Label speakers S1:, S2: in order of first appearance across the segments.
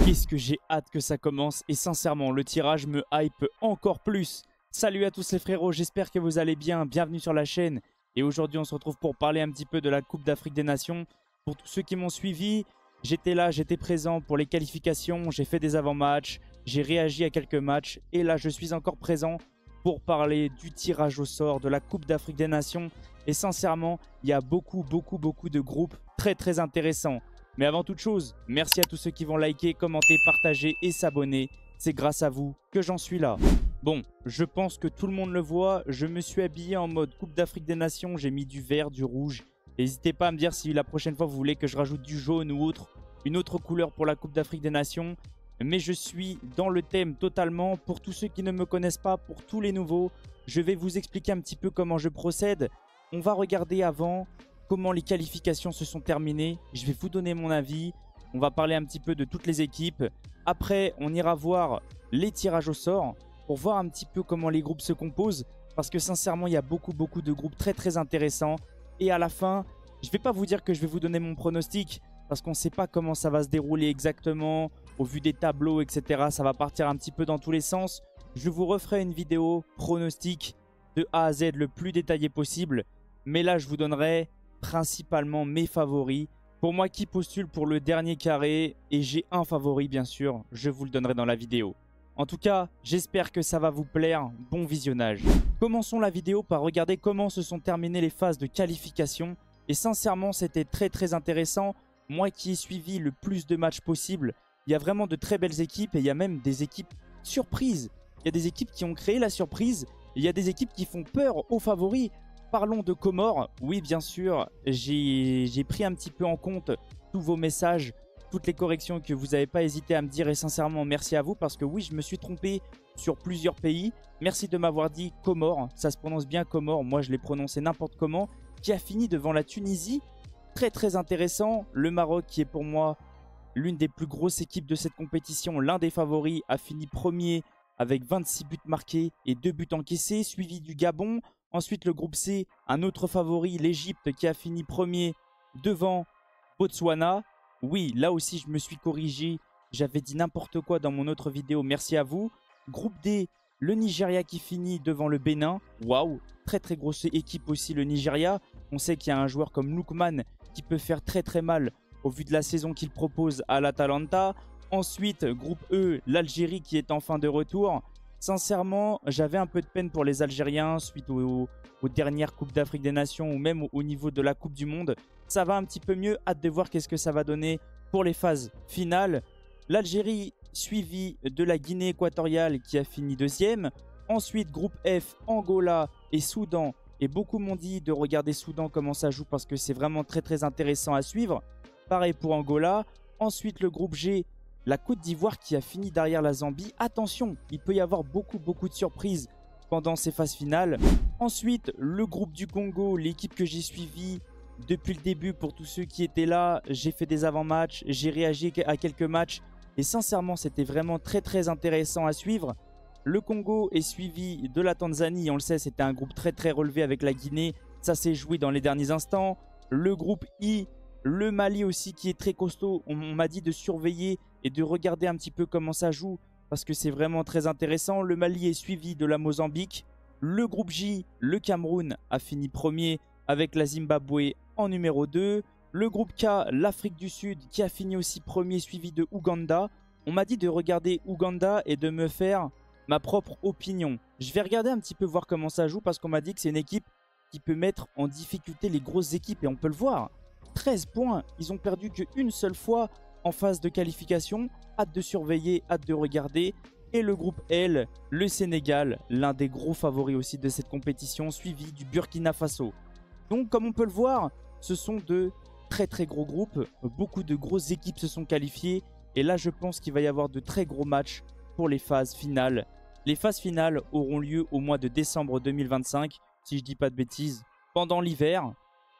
S1: Qu'est-ce que j'ai hâte que ça commence et sincèrement le tirage me hype encore plus. Salut à tous les frérots, j'espère que vous allez bien, bienvenue sur la chaîne. Et aujourd'hui on se retrouve pour parler un petit peu de la Coupe d'Afrique des Nations. Pour tous ceux qui m'ont suivi, j'étais là, j'étais présent pour les qualifications, j'ai fait des avant-matchs, j'ai réagi à quelques matchs. Et là je suis encore présent pour parler du tirage au sort de la Coupe d'Afrique des Nations. Et sincèrement, il y a beaucoup de groupes très intéressants. Mais avant toute chose, merci à tous ceux qui vont liker, commenter, partager et s'abonner. C'est grâce à vous que j'en suis là. Bon, je pense que tout le monde le voit. Je me suis habillé en mode Coupe d'Afrique des Nations. J'ai mis du vert, du rouge. N'hésitez pas à me dire si la prochaine fois vous voulez que je rajoute du jaune ou une autre couleur pour la Coupe d'Afrique des Nations. Mais je suis dans le thème totalement. Pour tous ceux qui ne me connaissent pas, pour tous les nouveaux, je vais vous expliquer un petit peu comment je procède. On va regarder avant comment les qualifications se sont terminées. Je vais vous donner mon avis. On va parler un petit peu de toutes les équipes. Après, on ira voir les tirages au sort pour voir un petit peu comment les groupes se composent. Parce que sincèrement, il y a beaucoup de groupes très intéressants. Et à la fin, je ne vais pas vous dire que je vais vous donner mon pronostic. Parce qu'on ne sait pas comment ça va se dérouler exactement. Au vu des tableaux, etc. Ça va partir un petit peu dans tous les sens. Je vous referai une vidéo pronostic de A à Z le plus détaillé possible. Mais là, je vous donnerai principalement mes favoris. Pour moi qui postule pour le dernier carré, et j'ai un favori bien sûr, je vous le donnerai dans la vidéo. En tout cas, j'espère que ça va vous plaire. Bon visionnage. Commençons la vidéo par regarder comment se sont terminées les phases de qualification. Et sincèrement, c'était très intéressant. Moi qui ai suivi le plus de matchs possible, il y a vraiment de très belles équipes et il y a même des équipes surprises. Il y a des équipes qui ont créé la surprise. Et il y a des équipes qui font peur aux favoris. Parlons de Comores. Oui, bien sûr, j'ai pris un petit peu en compte tous vos messages, toutes les corrections que vous n'avez pas hésité à me dire. Et sincèrement, merci à vous parce que oui, je me suis trompé sur plusieurs pays. Merci de m'avoir dit Comores. Ça se prononce bien Comores. Moi, je l'ai prononcé n'importe comment. Qui a fini devant la Tunisie. Très intéressant. Le Maroc, qui est pour moi l'une des plus grosses équipes de cette compétition, l'un des favoris, a fini premier avec 26 buts marqués et 2 buts encaissés, suivi du Gabon. Ensuite, le groupe C, un autre favori, l'Égypte, qui a fini premier devant Botswana. Oui, là aussi, je me suis corrigé. J'avais dit n'importe quoi dans mon autre vidéo. Merci à vous. Groupe D, le Nigeria qui finit devant le Bénin. Waouh, très grosse équipe aussi, le Nigeria. On sait qu'il y a un joueur comme Lookman qui peut faire très mal au vu de la saison qu'il propose à l'Atalanta. Ensuite, groupe E, l'Algérie qui est en fin de retour. Sincèrement, j'avais un peu de peine pour les Algériens suite aux dernières Coupes d'Afrique des Nations ou même au niveau de la Coupe du Monde. Ça va un petit peu mieux. Hâte de voir qu'est-ce que ça va donner pour les phases finales. L'Algérie suivie de la Guinée équatoriale qui a fini deuxième. Ensuite, groupe F, Angola et Soudan. Et beaucoup m'ont dit de regarder Soudan comment ça joue parce que c'est vraiment très intéressant à suivre. Pareil pour Angola. Ensuite, le groupe G, la Côte d'Ivoire qui a fini derrière la Zambie. Attention, il peut y avoir beaucoup de surprises pendant ces phases finales. Ensuite, le groupe du Congo, l'équipe que j'ai suivie depuis le début. Pour tous ceux qui étaient là, j'ai fait des avant-matchs, j'ai réagi à quelques matchs. Et sincèrement, c'était vraiment très intéressant à suivre. Le Congo est suivi de la Tanzanie. On le sait, c'était un groupe très relevé avec la Guinée. Ça s'est joué dans les derniers instants. Le groupe I, le Mali aussi qui est très costaud. On m'a dit de surveiller et de regarder un petit peu comment ça joue parce que c'est vraiment très intéressant. Le Mali est suivi de la Mozambique. Le groupe J, le Cameroun, a fini premier avec la Zimbabwe en numéro 2. Le groupe K, l'Afrique du Sud, qui a fini aussi premier, suivi de Ouganda. On m'a dit de regarder Ouganda et de me faire ma propre opinion. Je vais regarder un petit peu voir comment ça joue parce qu'on m'a dit que c'est une équipe qui peut mettre en difficulté les grosses équipes et on peut le voir. 13 points, ils ont perdu qu'une seule fois en phase de qualification. Hâte de surveiller, hâte de regarder. Et le groupe L, le Sénégal, l'un des gros favoris aussi de cette compétition, suivi du Burkina Faso. Donc comme on peut le voir, ce sont de très gros groupes. Beaucoup de grosses équipes se sont qualifiées. Et là je pense qu'il va y avoir de très gros matchs pour les phases finales. Les phases finales auront lieu au mois de décembre 2025, si je dis pas de bêtises, pendant l'hiver.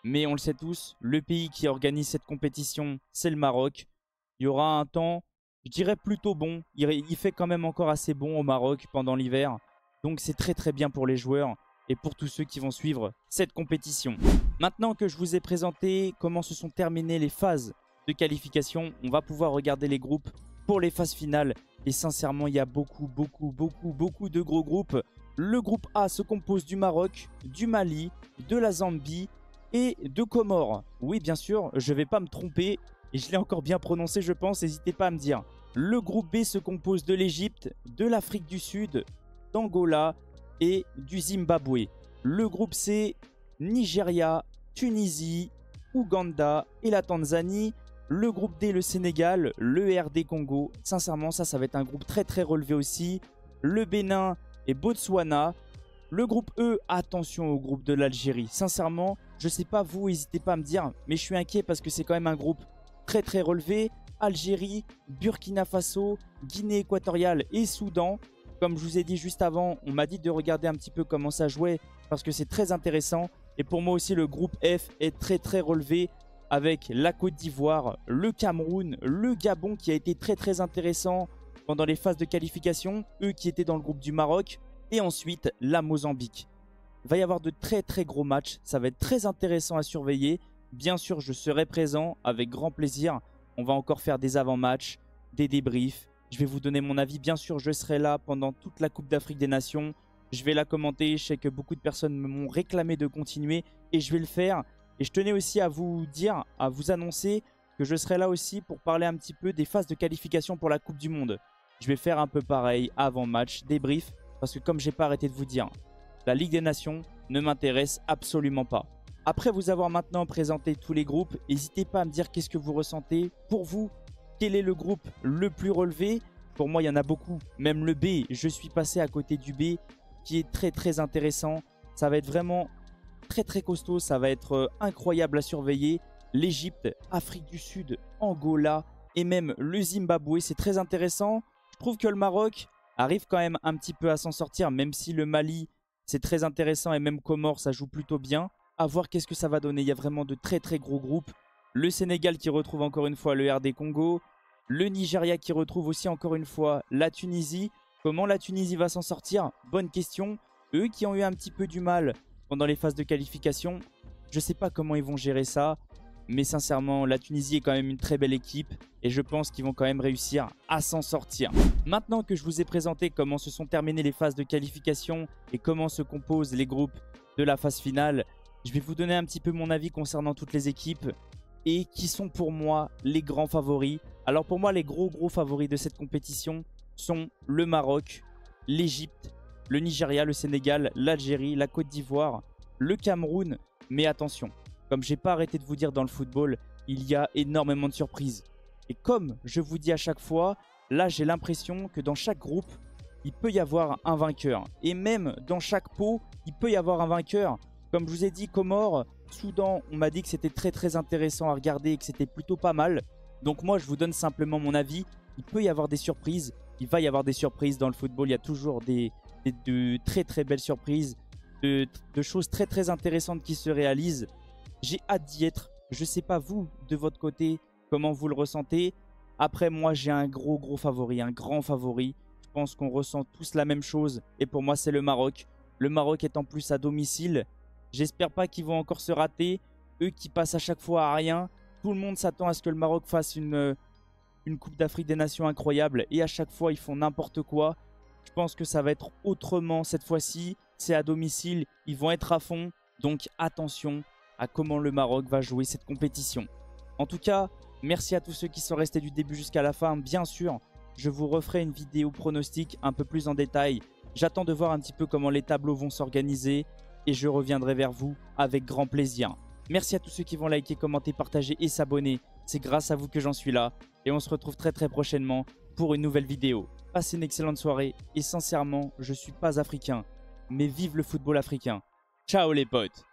S1: Mais on le sait tous, le pays qui organise cette compétition, c'est le Maroc. Il y aura un temps, je dirais plutôt bon. Il fait quand même encore assez bon au Maroc pendant l'hiver. Donc c'est très bien pour les joueurs et pour tous ceux qui vont suivre cette compétition. Maintenant que je vous ai présenté comment se sont terminées les phases de qualification, on va pouvoir regarder les groupes pour les phases finales. Et sincèrement, il y a beaucoup de gros groupes. Le groupe A se compose du Maroc, du Mali, de la Zambie et de Comores. Oui, bien sûr, je ne vais pas me tromper. Et je l'ai encore bien prononcé, je pense. N'hésitez pas à me dire. Le groupe B se compose de l'Égypte, de l'Afrique du Sud, d'Angola et du Zimbabwe. Le groupe C, Nigeria, Tunisie, Ouganda et la Tanzanie. Le groupe D, le Sénégal, le RD Congo. Sincèrement, ça va être un groupe très relevé aussi. Le Bénin et Botswana. Le groupe E, attention au groupe de l'Algérie. Sincèrement, je sais pas vous, n'hésitez pas à me dire, mais je suis inquiet parce que c'est quand même un groupe très relevé. Algérie, Burkina Faso, Guinée équatoriale et Soudan. Comme je vous ai dit juste avant, on m'a dit de regarder un petit peu comment ça jouait parce que c'est très intéressant. Et pour moi aussi, le groupe F est très relevé avec la Côte d'Ivoire, le Cameroun, le Gabon qui a été très intéressant pendant les phases de qualification, eux qui étaient dans le groupe du Maroc, et ensuite la Mozambique. Il va y avoir de très gros matchs, ça va être très intéressant à surveiller. Bien sûr, je serai présent avec grand plaisir. On va encore faire des avant-matchs, des débriefs. Je vais vous donner mon avis. Bien sûr, je serai là pendant toute la Coupe d'Afrique des Nations. Je vais la commenter. Je sais que beaucoup de personnes m'ont réclamé de continuer et je vais le faire. Et je tenais aussi à vous dire, à vous annoncer que je serai là aussi pour parler un petit peu des phases de qualification pour la Coupe du Monde. Je vais faire un peu pareil avant-match, débrief. Parce que comme j'ai pas arrêté de vous dire, la Ligue des Nations ne m'intéresse absolument pas. Après vous avoir maintenant présenté tous les groupes, n'hésitez pas à me dire qu'est-ce que vous ressentez. Pour vous, quel est le groupe le plus relevé? Pour moi, il y en a beaucoup. Même le B, je suis passé à côté du B qui est très intéressant. Ça va être vraiment très costaud. Ça va être incroyable à surveiller. L'Égypte, Afrique du Sud, Angola et même le Zimbabwe, c'est très intéressant. Je trouve que le Maroc arrive quand même un petit peu à s'en sortir, même si le Mali, c'est très intéressant et même Comores, ça joue plutôt bien. À voir qu'est-ce que ça va donner. Il y a vraiment de très gros groupes. Le Sénégal qui retrouve encore une fois le RD Congo. Le Nigeria qui retrouve aussi encore une fois la Tunisie. Comment la Tunisie va s'en sortir? Bonne question. Eux qui ont eu un petit peu du mal pendant les phases de qualification. Je ne sais pas comment ils vont gérer ça. Mais sincèrement, la Tunisie est quand même une très belle équipe. Et je pense qu'ils vont quand même réussir à s'en sortir. Maintenant que je vous ai présenté comment se sont terminées les phases de qualification et comment se composent les groupes de la phase finale, je vais vous donner un petit peu mon avis concernant toutes les équipes et qui sont pour moi les grands favoris. Alors pour moi, les gros favoris de cette compétition sont le Maroc, l'Égypte, le Nigeria, le Sénégal, l'Algérie, la Côte d'Ivoire, le Cameroun. Mais attention, comme j'ai pas arrêté de vous dire dans le football, il y a énormément de surprises. Et comme je vous dis à chaque fois, là j'ai l'impression que dans chaque groupe, il peut y avoir un vainqueur. Et même dans chaque pot, il peut y avoir un vainqueur. Comme je vous ai dit, Comores, Soudan, on m'a dit que c'était très intéressant à regarder et que c'était plutôt pas mal. Donc moi, je vous donne simplement mon avis. Il peut y avoir des surprises. Il va y avoir des surprises dans le football. Il y a toujours de très belles surprises, de choses très intéressantes qui se réalisent. J'ai hâte d'y être. Je ne sais pas vous, de votre côté, comment vous le ressentez. Après, moi, j'ai un gros favori, un grand favori. Je pense qu'on ressent tous la même chose. Et pour moi, c'est le Maroc. Le Maroc est en plus à domicile. J'espère pas qu'ils vont encore se rater. Eux qui passent à chaque fois à rien. Tout le monde s'attend à ce que le Maroc fasse une Coupe d'Afrique des Nations incroyable. Et à chaque fois, ils font n'importe quoi. Je pense que ça va être autrement cette fois-ci. C'est à domicile. Ils vont être à fond. Donc attention à comment le Maroc va jouer cette compétition. En tout cas, merci à tous ceux qui sont restés du début jusqu'à la fin. Bien sûr, je vous referai une vidéo pronostic un peu plus en détail. J'attends de voir un petit peu comment les tableaux vont s'organiser. Et je reviendrai vers vous avec grand plaisir. Merci à tous ceux qui vont liker, commenter, partager et s'abonner. C'est grâce à vous que j'en suis là. Et on se retrouve très prochainement pour une nouvelle vidéo. Passez une excellente soirée. Et sincèrement, je ne suis pas africain. Mais vive le football africain. Ciao les potes!